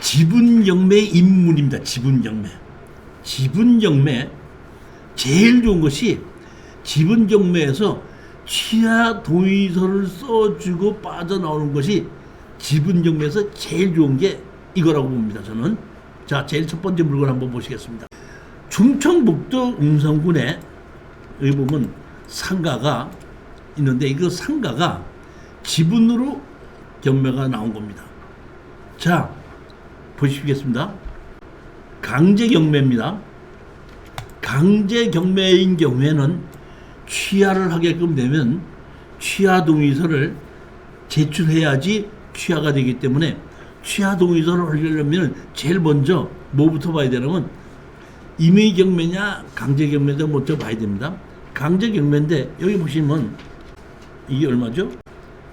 지분경매 입문입니다. 지분경매 제일 좋은 것이 지분경매에서 취하 동의서를 써주고 빠져나오는 것이 지분경매에서 제일 좋은 게 이거라고 봅니다. 저는. 자, 제일 첫 번째 물건 한번 보시겠습니다. 충청북도 음성군에 여기 보면 상가가 있는데 이거 상가가 지분으로 경매가 나온 겁니다. 자, 보시겠습니다. 강제경매입니다. 강제경매인 경우에는 취하를 하게끔 되면 취하 동의서를 제출해야지 취하가 되기 때문에 취하 동의서를 하려면 제일 먼저 뭐부터 봐야 되냐면 임의경매냐 강제경매냐 먼저 봐야 됩니다. 강제경매인데 여기 보시면 이게 얼마죠?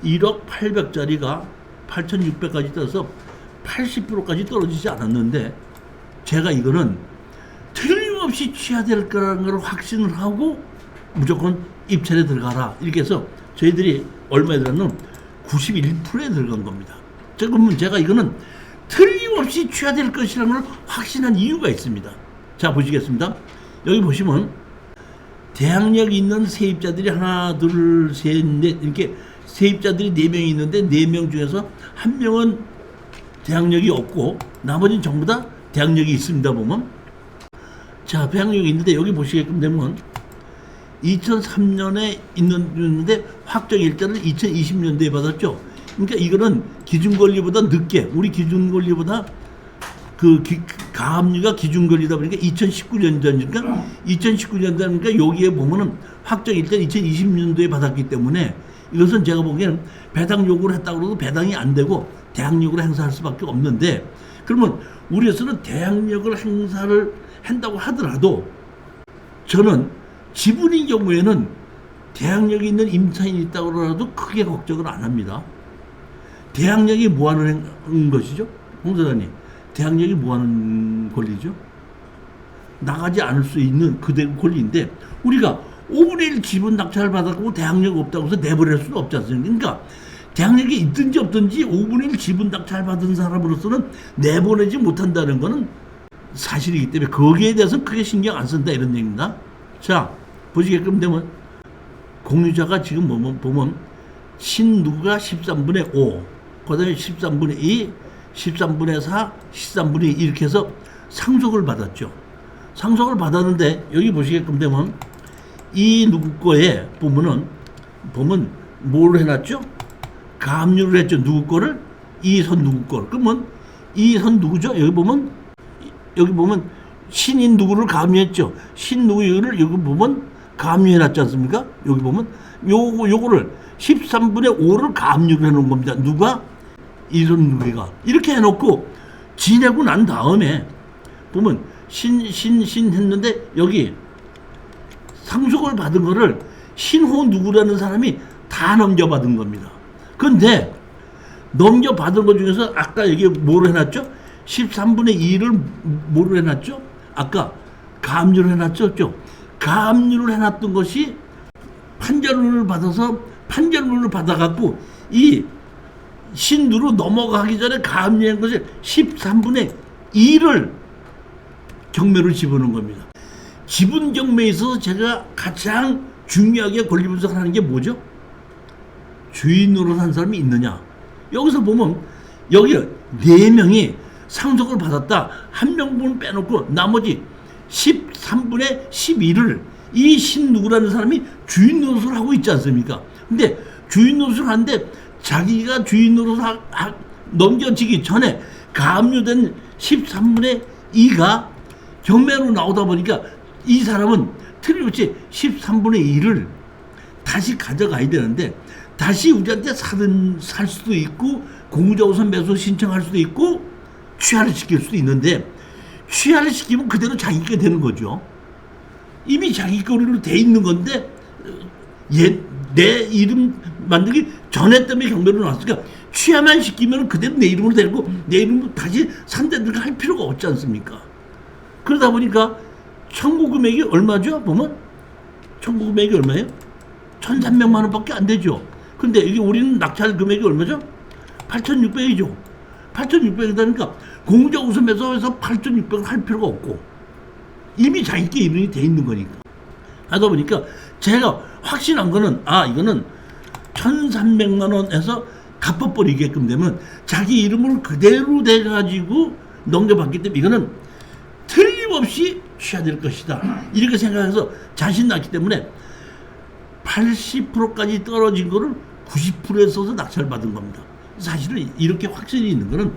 1억 800짜리가 8,600까지 떠서 80%까지 떨어지지 않았는데 제가 이거는 틀림없이 취하될 거라는 걸 확신을 하고 무조건 입찰에 들어가라 이렇게 해서 저희들이 얼마에 들어갔냐면 91%에 들어간 겁니다. 그러면 제가 이거는 틀림없이 취하될 것이라는 걸 확신한 이유가 있습니다. 자, 보시겠습니다. 여기 보시면 대항력 있는 세입자들이 하나 둘 셋 넷 이렇게 세입자들이 4명이 있는데 4명 중에서 1명은 대항력이 없고 나머지는 전부 다 대항력이 있습니다. 보면 자, 대항력이 있는데 여기 보시게끔 되면 2003년에 있는데 확정 일자를 2020년도에 받았죠. 그러니까 이거는 기준권리보다 늦게 우리 기준권리보다 가압류가 기준권리다 보니까 2019년도니까 2019년도니까 여기에 보면은 확정 일자 2020년도에 받았기 때문에 이것은 제가 보기에는 배당 요구를 했다고 해도 배당이 안 되고 대항력으로 행사할 수밖에 없는데 그러면 우리에서는 대항력을 행사를 한다고 하더라도 저는 지분인 경우에는 대항력이 있는 임차인이 있다고 하더라도 크게 걱정을 안 합니다. 대항력이 뭐 하는 것이죠? 홍 사장님, 대항력이 뭐 하는 권리죠? 나가지 않을 수 있는 그대 권리인데 우리가 5분의 1 지분 낙찰을 받았고 대항력 없다고 해서 내버릴 수는 없지 않습니까? 그러니까 대항력이 있든지 없든지 5분의 1 지분 낙찰 받은 사람으로서는 내보내지 못한다는 것은 사실이기 때문에 거기에 대해서 크게 신경 안 쓴다 이런 얘기입니다. 자, 보시게끔 되면 공유자가 지금 보면 신누가 13분의 5, 그 다음에 13분의 2, 13분의 4, 13분의 2 이렇게 해서 상속을 받았죠. 상속을 받았는데 여기 보시게끔 되면 이 누구 거에 보면 뭘 해놨죠? 가압류를 했죠. 누구 거를? 이 선 누구 거를. 그러면 이 선 누구죠? 여기 보면 신인 누구를 가압류했죠. 신 누구를 여기 보면 가압류해놨지 않습니까? 여기 보면 요거를 13분의 5를 가압류를 해놓은 겁니다. 누가? 이선 누구가 이렇게 해놓고 지내고 난 다음에 보면 신 했는데 여기 상속을 받은 거를 신호 누구라는 사람이 다 넘겨받은 겁니다. 그런데 넘겨받은 것 중에서 아까 여기 뭐로 해놨죠? 13분의 2를 뭐로 해놨죠? 아까 가압류를 해놨죠? 가압류를 해놨던 것이 판결문을 받아서 판결문을 받아갖고 이 신누로 넘어가기 전에 가압류한 것이 13분의 2를 경매로 집어넣은 겁니다. 지분 경매에 있어서 제가 가장 중요하게 권리 분석을 하는 게 뭐죠? 주인으로 산 사람이 있느냐. 여기서 보면 여기 4명이 상속을 받았다. 한 명분 빼놓고 나머지 13분의 12를 이 신누구라는 사람이 주인 노릇을 하고 있지 않습니까? 근데 주인 노릇을 하는데 자기가 주인 노릇을 넘겨지기 전에 가압류된 13분의 2가 경매로 나오다 보니까 이 사람은 틀림없이 13분의 2를 다시 가져가야 되는데 다시 우리한테 살 수도 있고 공유자우선 매수 신청할 수도 있고 취하를 시킬 수도 있는데 취하를 시키면 그대로 자기 게 되는 거죠. 이미 자기 거리로 돼 있는 건데 내 이름 만들기 전에 때문에 경매로 나왔으니까 취하만 시키면 그대로 내 이름으로 되고 내 이름으로 다시 산다든가 할 필요가 없지 않습니까? 그러다 보니까 청구 금액이 얼마죠? 보면 청구 금액이 얼마예요? 1,300만 원밖에 안 되죠. 근데 이게 우리는 낙찰 금액이 얼마죠? 8,600이죠. 8,600이다니까 공자 우선에서 해서 8,600을 할 필요가 없고 이미 자기께 이름이 돼 있는 거니까. 하다 보니까 제가 확신한 거는 이거는 1,300만 원에서 갚아버리게끔 되면 자기 이름으로 그대로 돼가지고 넘겨받기 때문에 이거는 틀림없이 취하될 것이다. 이렇게 생각해서 자신 났기 때문에 80%까지 떨어진 거를 90%에 써서 낙찰받은 겁니다. 사실은 이렇게 확신이 있는 거는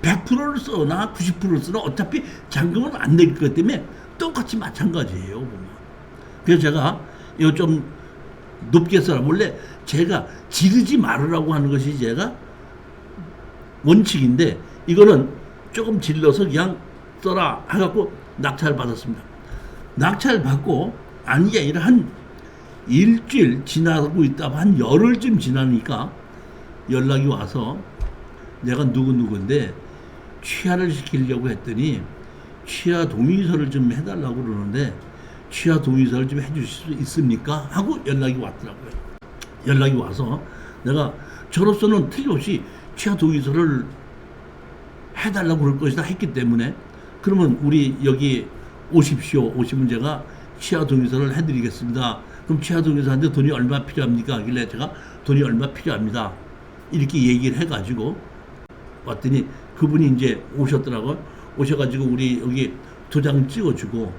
100%를 써나 90%를 쓰나 어차피 잔금은 안 낼 것 때문에 똑같이 마찬가지예요. 보면. 그래서 제가 이거 좀 높게 써라. 원래 제가 지르지 말으라고 하는 것이 제가 원칙인데 이거는 조금 질러서 그냥 써라 해갖고 낙찰 받았습니다. 낙찰 받고 아닌 게 아니라 한 일주일 지나고 있다가 한 열흘쯤 지나니까 연락이 와서 내가 누구인데 취하를 시키려고 했더니 취하 동의서를 좀 해달라고 그러는데 취하 동의서를 좀 해주실 수 있습니까? 하고 연락이 왔더라고요. 연락이 와서 내가 저로서는 틀림없이 취하 동의서를 해달라고 그럴 것이다 했기 때문에 그러면 우리 여기 오십시오. 오시면 제가 취하 동의서를 해드리겠습니다. 그럼 취하 동의서한테 돈이 얼마 필요합니까? 하길래 제가 돈이 얼마 필요합니다. 이렇게 얘기를 해가지고 왔더니 그분이 이제 오셨더라고요. 오셔가지고 우리 여기 도장 찍어주고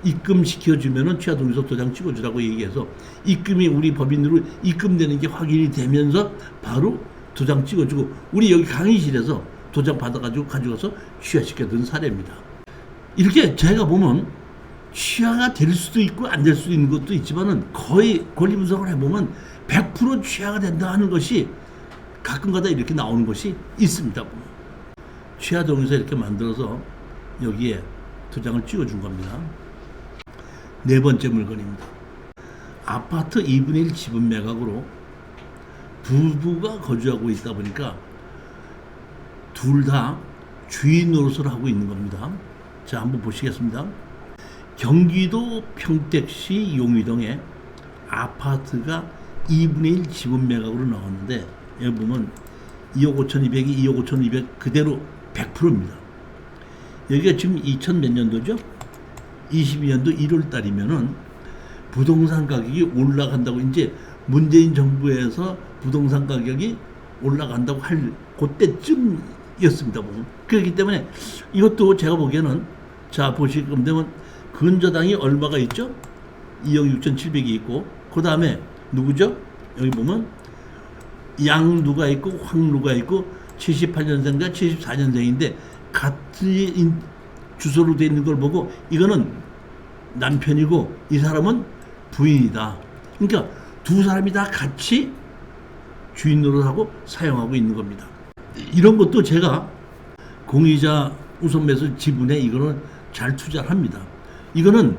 입금시켜주면은 취하동의서 도장 찍어주라고 얘기해서 입금이 우리 법인으로 입금되는 게 확인이 되면서 바로 도장 찍어주고 우리 여기 강의실에서 도장 받아가지고 가져가서 취하시켜준 사례입니다. 이렇게 제가 보면 취하가 될 수도 있고 안 될 수도 있는 것도 있지만은 거의 권리 분석을 해보면 100% 취하가 된다 하는 것이 가끔가다 이렇게 나오는 것이 있습니다. 취하 동의서 이렇게 만들어서 여기에 도장을 찍어준 겁니다. 네 번째 물건입니다. 아파트 2분의 1 지분 매각으로 부부가 거주하고 있다 보니까 둘 다 주인 노릇을 하고 있는 겁니다. 자, 한번 보시겠습니다. 경기도 평택시 용의동에 아파트가 2분의 1 지분 매각으로 나왔는데 여기 보면 2억 5,200이 2억 5,200 그대로 100%입니다. 여기가 지금 2000 몇 년도죠? 22년도 1월 달이면은 부동산 가격이 올라간다고 이제 문재인 정부에서 부동산 가격이 올라간다고 할 그때쯤이었습니다. 그렇기 때문에 이것도 제가 보기에는 자 보실 겁니다. 근저당이 얼마가 있죠? 2억 6,700이 있고 그 다음에 누구죠? 여기 보면 양누가 있고 황누가 있고 78년생과 74년생인데 같은 주소로 되어 있는 걸 보고 이거는 남편이고 이 사람은 부인이다. 그러니까 두 사람이 다 같이 주인 노릇하고 사용하고 있는 겁니다. 이런 것도 제가 공이자 우선매수 지분에 이거는 잘 투자를 합니다. 이거는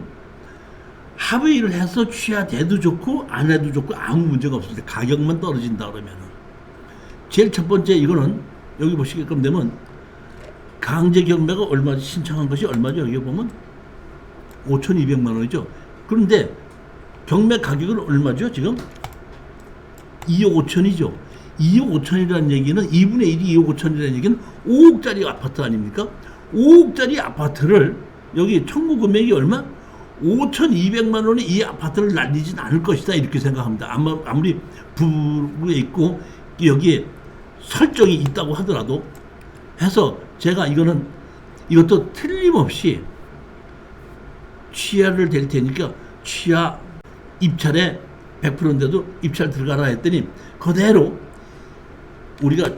합의를 해서 취하돼도 좋고 안 해도 좋고 아무 문제가 없을 때 가격만 떨어진다 그러면은 제일 첫 번째 이거는 여기 보시게끔 되면 강제 경매가 얼마 신청한 것이 얼마죠? 여기 보면 5,200만 원이죠. 그런데 경매 가격은 얼마죠? 지금 2억 5천이죠. 2억 5천이라는 얘기는 2분의 1이 2억 5천이라는 얘기는 5억짜리 아파트 아닙니까? 5억짜리 아파트를 여기 청구 금액이 얼마? 5,200만 원에 이 아파트를 날리진 않을 것이다 이렇게 생각합니다. 아무리 부부에 있고 여기에 설정이 있다고 하더라도 해서 제가 이것도 틀림없이 취하를 될 테니까 취하 입찰에 100%인데도 입찰 들어가라 했더니 그대로 우리가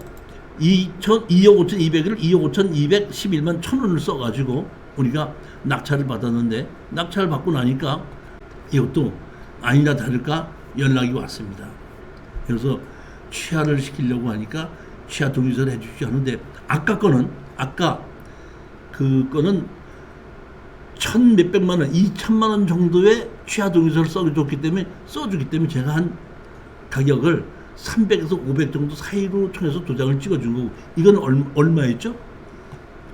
2억 5,200을 2억 5,211만 1,000원을 써가지고 우리가 낙찰을 받았는데 낙찰을 받고 나니까 이것도 아니나 다를까 연락이 왔습니다. 그래서 취하를 시키려고 하니까 취하 동의서를 해주지 않는데 아까 그거는 1,000 몇백만 원, 2천만 원 정도의 취하 동의서를 써주기 때문에 제가 한 가격을 300에서 500 정도 사이로 통해서 도장을 찍어준 거고 이건 얼마였죠?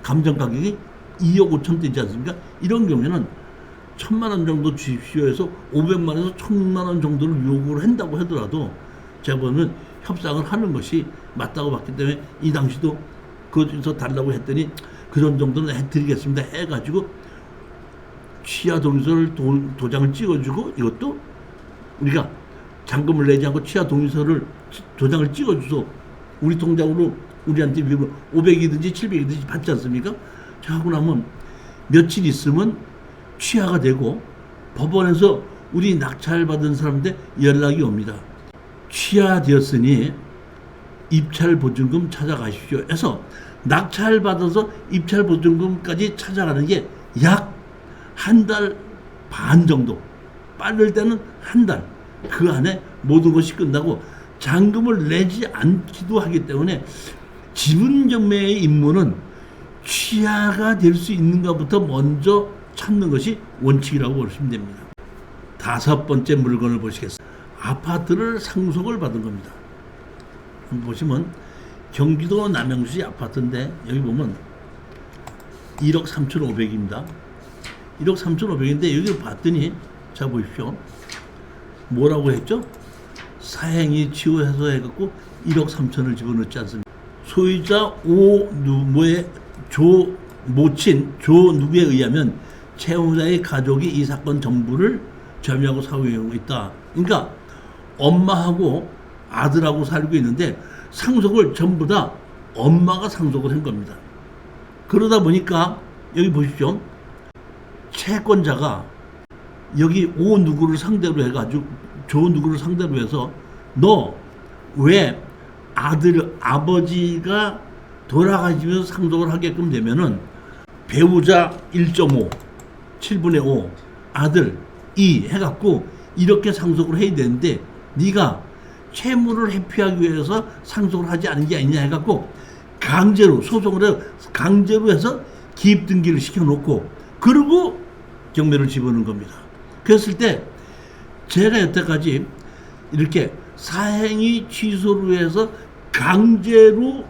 감정 가격이 2억 5천 되지 않습니까? 이런 경우에는 1,000만 원 정도 주십시오 해서 500만 원에서 1,000만 원 정도를 요구를 한다고 하더라도 제가 보면 협상을 하는 것이 맞다고 봤기 때문에 이 당시도 그것에서 달라고 했더니 그런 정도는 해드리겠습니다 해가지고 취하 동의서를 도장을 찍어주고 이것도 우리가 잔금을 내지 않고 취하 동의서를 도장을 찍어줘서 우리 통장으로 우리한테 500이든지 700이든지 받지 않습니까? 자, 하고 나면 며칠 있으면 취하가 되고 법원에서 우리 낙찰받은 사람한테 연락이 옵니다. 취하되었으니 입찰보증금 찾아가십시오 해서 낙찰받아서 입찰보증금까지 찾아가는 게 약 한 달 반 정도, 빠를 때는 한 달, 그 안에 모든 것이 끝나고 잔금을 내지 않기도 하기 때문에 지분경매의 임무는 취하가 될 수 있는가부터 먼저 찾는 것이 원칙이라고 보시면 됩니다. 5번째 물건을 보시겠습니다. 아파트를 상속을 받은 겁니다. 보시면 경기도 남양주시 아파트인데 여기 보면 1억 3,500입니다. 1억 3,500인데 여기 봤더니 자 보십시오. 뭐라고 했죠? 사행이 취소해서 해갖고 1억 3천을 집어넣지 않습니까? 소유자 오누모의 모친 조누구에 의하면 채무자의 가족이 이 사건 전부를 점유하고 사용하고 있다. 그러니까 엄마하고 아들하고 살고 있는데 상속을 전부 다 엄마가 상속을 한 겁니다. 그러다 보니까 여기 보십시오. 채권자가 여기 오 누구를 상대로 해가지고 조 누구를 상대로 해서 너 왜 아버지가 돌아가시면서 상속을 하게끔 되면은 배우자 1.5, 7분의 5, 아들 2 해갖고 이렇게 상속을 해야 되는데 네가 채무를 회피하기 위해서 상속을 하지 않은 게 아니냐 해갖고 강제로 소송을 해서 강제로 해서 기입 등기를 시켜놓고 그리고 경매를 집어넣은 겁니다. 그랬을 때 제가 여태까지 이렇게 사행위 취소로 해서 강제로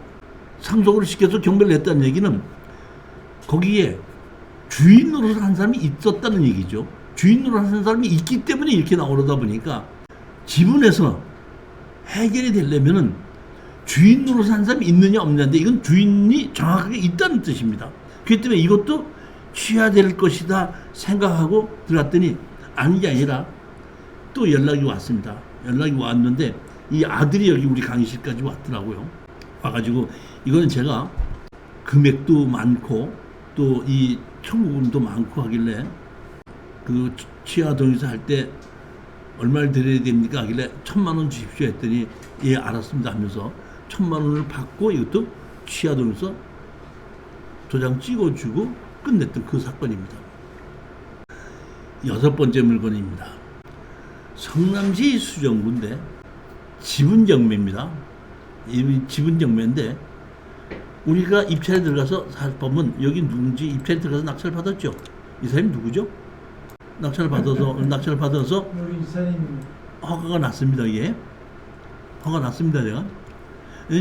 상속을 시켜서 경매를 냈다는 얘기는 거기에 주인 노릇을 한 사람이 있었다는 얘기죠. 주인 노릇을 한 사람이 있기 때문에 이렇게 나오다 보니까 지분에서 해결이 되려면은 주인 노릇을 한 사람이 있느냐 없느냐인데 이건 주인이 정확하게 있다는 뜻입니다. 그렇기 때문에 이것도 취하될 것이다 생각하고 들어갔더니 아닌 게 아니라 또 연락이 왔습니다. 연락이 왔는데 이 아들이 여기 우리 강의실까지 왔더라고요. 와가지고 이거는 제가 금액도 많고 또 이 청구금도 많고 하길래 그 취하 동의서 할 때 얼마를 드려야 됩니까 하길래 1,000만 원 주십시오 했더니 예 알았습니다 하면서 1,000만 원을 받고 이것도 취하 동의서 도장 찍어주고 끝냈던 그 사건입니다. 6번째 물건입니다. 성남시 수정구인데 지분경매입니다. 이 지분경매인데 우리가 입찰에 들어가서 보면 여기 누군지 입찰에 들어가서 낙찰 받았죠. 이 사람이 누구죠? 낙찰을 받아서 여기 이사님 허가가 났습니다. 이게 허가 났습니다.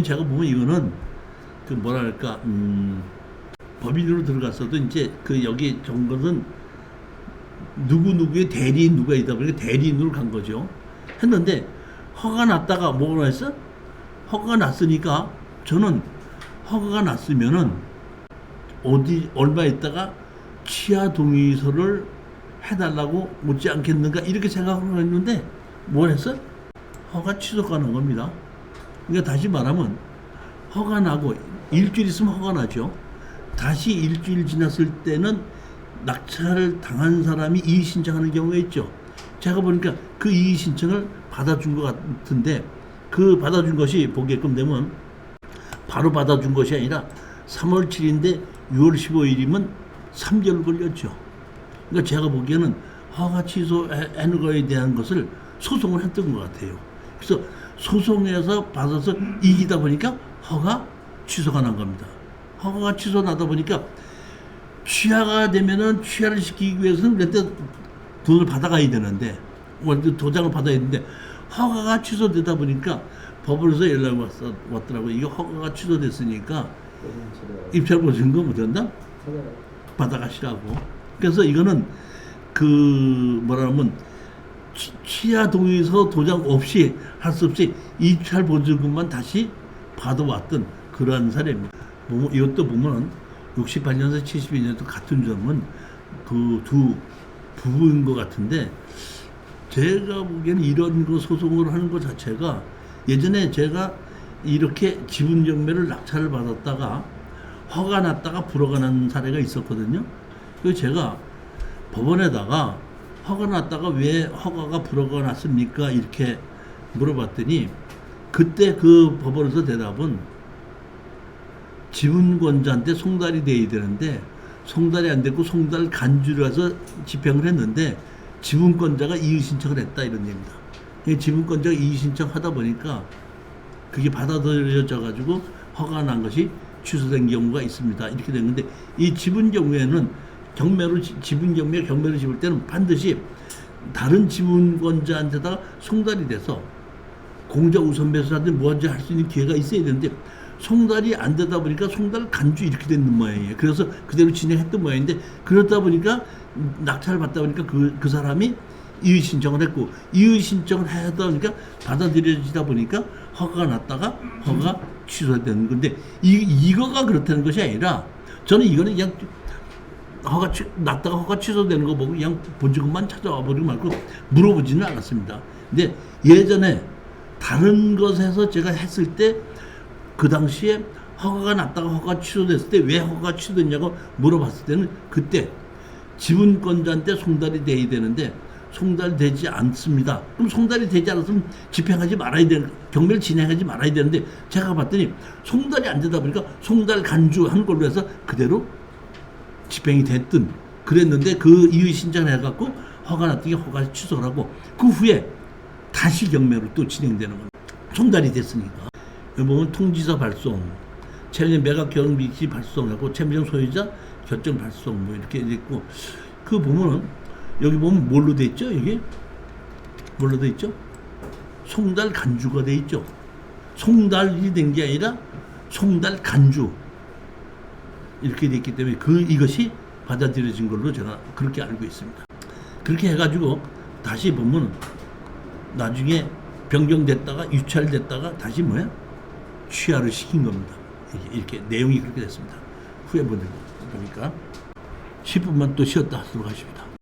제가 보면 이거는 그 뭐랄까 법인으로 들어갔어도 이제 그 여기 전 것은 누구의 대리인 누가 있다 보니까 대리인으로 간 거죠. 했는데 허가 났다가 뭐라 했어? 허가가 났으니까 저는 허가가 났으면은 어디 얼마 있다가 취하 동의서를 해달라고 묻지 않겠는가 이렇게 생각을 했는데 뭘 했어? 허가 취소가 난 겁니다. 그러니까 다시 말하면 허가 나고 일주일 있으면 허가 나죠. 다시 일주일 지났을 때는 낙찰을 당한 사람이 이의 신청하는 경우가 있죠. 제가 보니까 그 이의 신청을 받아준 것 같은데 그 받아준 것이 보게끔 되면 바로 받아준 것이 아니라 3월 7일인데 6월 15일이면 3개월 걸렸죠. 그러니까 제가 보기에는 허가 취소하는 거에 대한 것을 소송을 했던 것 같아요. 그래서 소송에서 받아서 이기다 보니까 허가 취소가 난 겁니다. 허가가 취소 나다 보니까 취하가 되면은 취하를 시키기 위해서는 그때 돈을 받아가야 되는데 도장을 받아야 되는데 허가가 취소되다 보니까 법원에서 연락이 왔더라고요. 이게 허가가 취소됐으니까 입찰 보증금 뭐 된다? 받아가시라고. 그래서 이거는 그 뭐라면 취하 동의서 도장 없이 할 수 없이 입찰 보증금만 다시 받아왔던 그러한 사례입니다. 이것도 보면 68년에서 72년도 같은 점은 그 두 부부인 것 같은데, 제가 보기에는 이런 거 소송을 하는 것 자체가, 예전에 제가 이렇게 지분 경매를 낙찰을 받았다가 허가 났다가 불허가 난 사례가 있었거든요. 그래서 제가 법원에다가 허가 났다가 왜 허가가 불허가 났습니까? 이렇게 물어봤더니, 그때 그 법원에서 대답은 지분권자한테 송달이 돼야 되는데 송달이 안 됐고 송달 간주라서 집행을 했는데 지분권자가 이의 신청을 했다, 이런 얘기입니다. 지분권자가 이의 신청하다 보니까 그게 받아들여져 가지고 허가 난 것이 취소된 경우가 있습니다. 이렇게 된 건데, 이 지분 경우에는 지분 경매를 집을 때는 반드시 다른 지분권자한테다가 송달이 돼서 공자 우선 매수하든지 뭐든지 할 수 있는 기회가 있어야 되는데, 송달이 안 되다 보니까 송달 간주 이렇게 되는 모양이에요. 그래서 그대로 진행했던 모양인데, 그러다 보니까 낙찰을 받다 보니까 그 사람이 이의 신청을 했고, 이의 신청을 하다 보니까 받아들여지다 보니까 허가가 났다가 허가가 취소되는 건데, 이거가 그렇다는 것이 아니라, 저는 이거는 그냥 났다가 허가 취소되는 거 보고 그냥 보증금만 찾아와 버리고 말고 물어보지는 않았습니다. 근데 예전에 다른 것에서 제가 했을 때 그 당시에 허가가 났다가 허가가 취소됐을 때 왜 허가가 취소됐냐고 물어봤을 때는, 그때 지분권자한테 송달이 돼야 되는데 송달이 되지 않습니다. 그럼 송달이 되지 않았으면 집행하지 말아야 되는, 경매를 진행하지 말아야 되는데, 제가 봤더니 송달이 안 되다 보니까 송달 간주한 걸로 해서 그대로 집행이 됐든 그랬는데, 그 이의 신청을 해갖고 허가 났더니 허가 취소를 하고 그 후에 다시 경매로 또 진행되는 겁니다. 송달이 됐으니까. 여기 보면 통지서 발송, 채무자 매각 결혼 미시 발송하고 채무자 소유자 결정 발송 뭐 이렇게 돼 있고, 그 보면은 여기 보면 뭘로 돼 있죠? 이게 뭘로 돼 있죠? 송달 간주가 돼 있죠. 송달이 된 게 아니라 송달 간주 이렇게 돼 있기 때문에 이것이 받아들여진 걸로 제가 그렇게 알고 있습니다. 그렇게 해가지고 다시 보면 나중에 변경됐다가 유찰됐다가 다시 취하를 시킨 겁니다. 이렇게 내용이 그렇게 됐습니다. 후에 보니까 10분만 또 쉬었다 하도록 하십니다.